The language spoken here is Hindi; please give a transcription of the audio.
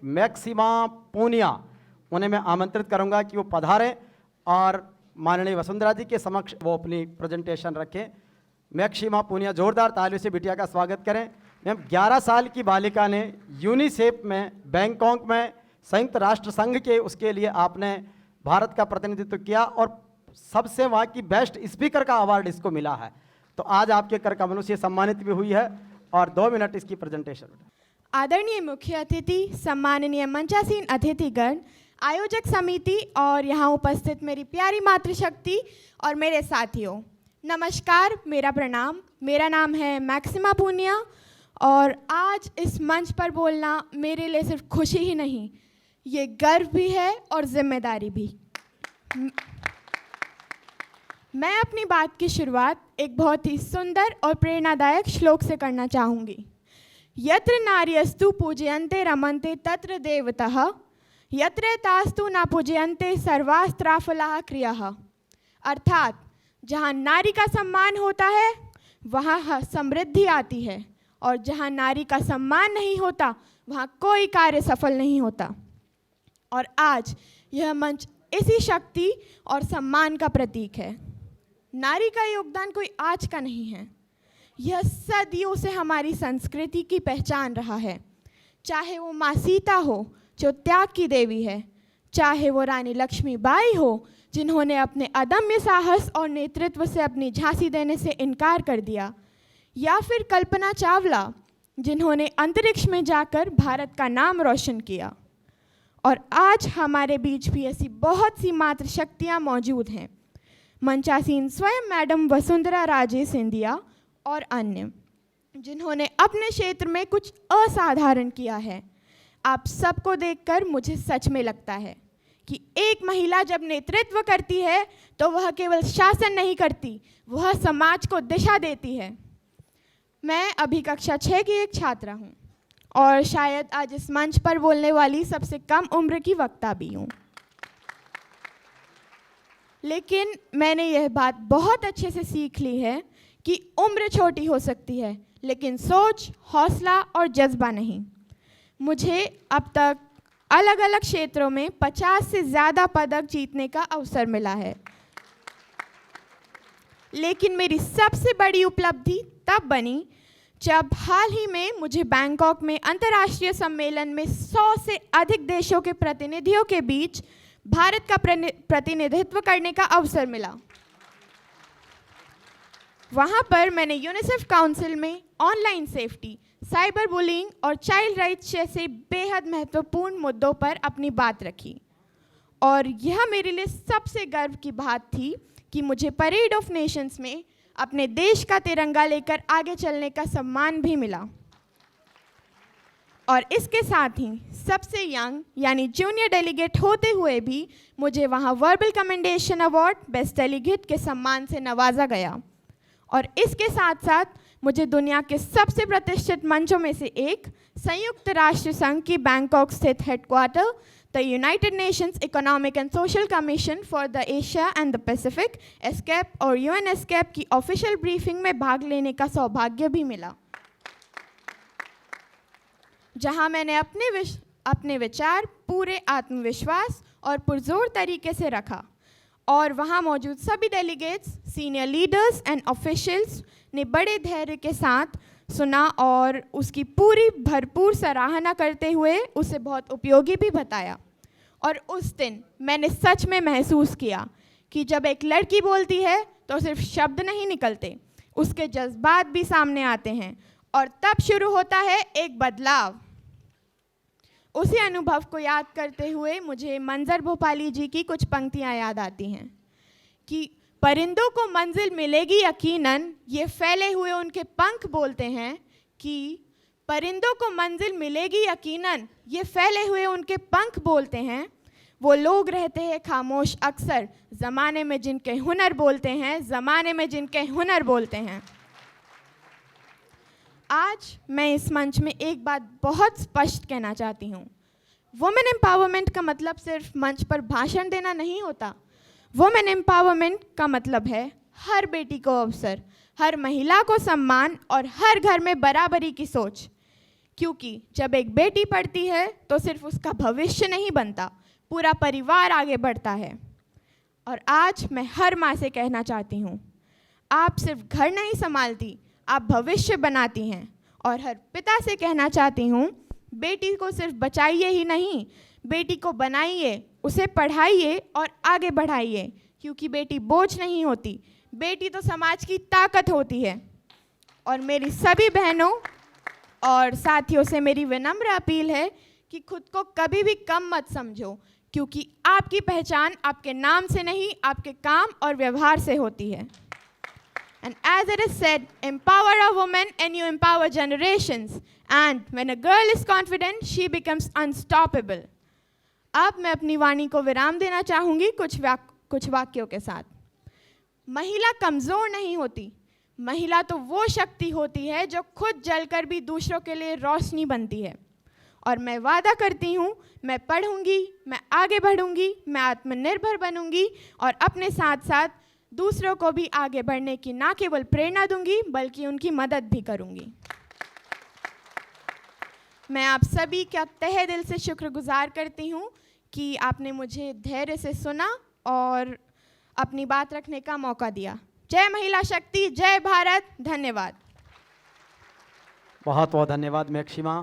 मैक्सिमा पूनिया, उन्हें मैं आमंत्रित करूंगा कि वो पधारें और माननीय वसुंधरा जी के समक्ष वो अपनी प्रेजेंटेशन रखें। मैक्सिमा पूनिया, जोरदार तालियों से बिटिया का स्वागत करें। मैम, 11 साल की बालिका ने यूनिसेफ में बैंकॉक में संयुक्त राष्ट्र संघ के उसके लिए आपने भारत का प्रतिनिधित्व किया और सबसे वहाँ की बेस्ट स्पीकर का अवार्ड इसको मिला है। तो आज आपके कर कमलों से सम्मानित भी हुई है और 2 मिनट इसकी प्रेजेंटेशन। आदरणीय मुख्य अतिथि, सम्माननीय मंचासीन अतिथिगण, आयोजक समिति और यहाँ उपस्थित मेरी प्यारी मातृशक्ति और मेरे साथियों, नमस्कार, मेरा प्रणाम। मेरा नाम है मैक्सिमा पूनिया और आज इस मंच पर बोलना मेरे लिए सिर्फ खुशी ही नहीं, ये गर्व भी है और जिम्मेदारी भी। मैं अपनी बात की शुरुआत एक बहुत ही सुंदर और प्रेरणादायक श्लोक से करना चाहूँगी। यत्र नार्यस्तु पूजयन्ते रमन्ते तत्र देवतः, यत्र तास्तु न पूजयन्ते सर्वास्त्राफलाः क्रियाः। अर्थात जहाँ नारी का सम्मान होता है वहाँ समृद्धि आती है और जहाँ नारी का सम्मान नहीं होता वहाँ कोई कार्य सफल नहीं होता। और आज यह मंच इसी शक्ति और सम्मान का प्रतीक है। नारी का योगदान कोई आज का नहीं है, यह सदियों से हमारी संस्कृति की पहचान रहा है। चाहे वो माँ सीता हो जो त्याग की देवी है, चाहे वो रानी लक्ष्मीबाई हो जिन्होंने अपने अदम्य साहस और नेतृत्व से अपनी झांसी देने से इनकार कर दिया, या फिर कल्पना चावला जिन्होंने अंतरिक्ष में जाकर भारत का नाम रोशन किया। और आज हमारे बीच भी ऐसी बहुत सी मातृशक्तियाँ मौजूद हैं, मंचासीन स्वयं मैडम वसुंधरा राजे सिंधिया और अन्य, जिन्होंने अपने क्षेत्र में कुछ असाधारण किया है। आप सबको देखकर मुझे सच में लगता है कि एक महिला जब नेतृत्व करती है तो वह केवल शासन नहीं करती, वह समाज को दिशा देती है। मैं अभी कक्षा 6 की एक छात्रा हूँ और शायद आज इस मंच पर बोलने वाली सबसे कम उम्र की वक्ता भी हूँ, लेकिन मैंने यह बात बहुत अच्छे से सीख ली है कि उम्र छोटी हो सकती है लेकिन सोच, हौसला और जज्बा नहीं। मुझे अब तक अलग अलग क्षेत्रों में 50 से ज़्यादा पदक जीतने का अवसर मिला है, लेकिन मेरी सबसे बड़ी उपलब्धि तब बनी जब हाल ही में मुझे बैंकॉक में अंतर्राष्ट्रीय सम्मेलन में 100 से अधिक देशों के प्रतिनिधियों के बीच भारत का प्रतिनिधित्व करने का अवसर मिला। वहाँ पर मैंने यूनिसेफ काउंसिल में ऑनलाइन सेफ्टी, साइबर बुलिंग और चाइल्ड राइट्स जैसे बेहद महत्वपूर्ण मुद्दों पर अपनी बात रखी। और यह मेरे लिए सबसे गर्व की बात थी कि मुझे परेड ऑफ नेशंस में अपने देश का तिरंगा लेकर आगे चलने का सम्मान भी मिला। और इसके साथ ही सबसे यंग यानी जूनियर डेलीगेट होते हुए भी मुझे वहाँ verbal commendation award best delegate के सम्मान से नवाजा गया। और इसके साथ साथ मुझे दुनिया के सबसे प्रतिष्ठित मंचों में से एक संयुक्त राष्ट्र संघ की बैंकॉक स्थित headquarter the United Nations economic and social commission for the Asia and the Pacific escape और यूएन एस्केप की ऑफिशियल ब्रीफिंग में भाग लेने का सौभाग्य भी मिला, जहां मैंने अपने विचार पूरे आत्मविश्वास और पुरजोर तरीके से रखा। और वहाँ मौजूद सभी delegates, senior leaders and officials ने बड़े धैर्य के साथ सुना और उसकी पूरी भरपूर सराहना करते हुए उसे बहुत उपयोगी भी बताया। और उस दिन मैंने सच में महसूस किया कि जब एक लड़की बोलती है तो सिर्फ शब्द नहीं निकलते, उसके जज्बात भी सामने आते हैं और तब शुरू होता है एक बदलाव। उसी अनुभव को याद करते हुए मुझे मंजर भोपाली जी की कुछ पंक्तियाँ याद आती हैं कि परिंदों को मंजिल मिलेगी यकीनन, ये फैले हुए उनके पंख बोलते हैं कि परिंदों को मंजिल मिलेगी यकीनन, ये फैले हुए उनके पंख बोलते हैं। वो लोग रहते हैं खामोश अक्सर, ज़माने में जिनके हुनर बोलते हैं, ज़माने में जिनके हुनर बोलते हैं। आज मैं इस मंच में एक बात बहुत स्पष्ट कहना चाहती हूँ। वुमेन एम्पावरमेंट का मतलब सिर्फ मंच पर भाषण देना नहीं होता। वुमेन एम्पावरमेंट का मतलब है हर बेटी को अवसर, हर महिला को सम्मान और हर घर में बराबरी की सोच। क्योंकि जब एक बेटी पढ़ती है तो सिर्फ उसका भविष्य नहीं बनता, पूरा परिवार आगे बढ़ता है। और आज मैं हर माँ से कहना चाहती हूँ, आप सिर्फ घर नहीं संभालती, आप भविष्य बनाती हैं। और हर पिता से कहना चाहती हूँ, बेटी को सिर्फ बचाइए ही नहीं, बेटी को बनाइए, उसे पढ़ाइए और आगे बढ़ाइए, क्योंकि बेटी बोझ नहीं होती, बेटी तो समाज की ताकत होती है। और मेरी सभी बहनों और साथियों से मेरी विनम्र अपील है कि खुद को कभी भी कम मत समझो, क्योंकि आपकी पहचान आपके नाम से नहीं, आपके काम और व्यवहार से होती है। And as it is said, empower a woman and you empower generations. And when a girl is confident, she becomes unstoppable. अब मैं अपनी वाणी को विराम देना चाहूँगी कुछ वाक्यों के साथ। महिला कमज़ोर नहीं होती, महिला तो वो शक्ति होती है जो खुद जलकर भी दूसरों के लिए रोशनी बनती है। और मैं वादा करती हूँ, मैं पढ़ूंगी, मैं आगे बढ़ूंगी, मैं आत्मनिर्भर बनूंगी और अपने साथ साथ दूसरों को भी आगे बढ़ने की ना केवल प्रेरणा दूंगी बल्कि उनकी मदद भी करूंगी। मैं आप सभी का तहे दिल से शुक्रगुजार करती हूँ कि आपने मुझे धैर्य से सुना और अपनी बात रखने का मौका दिया। जय महिला शक्ति, जय भारत, धन्यवाद। बहुत बहुत धन्यवाद मैक्सिमा।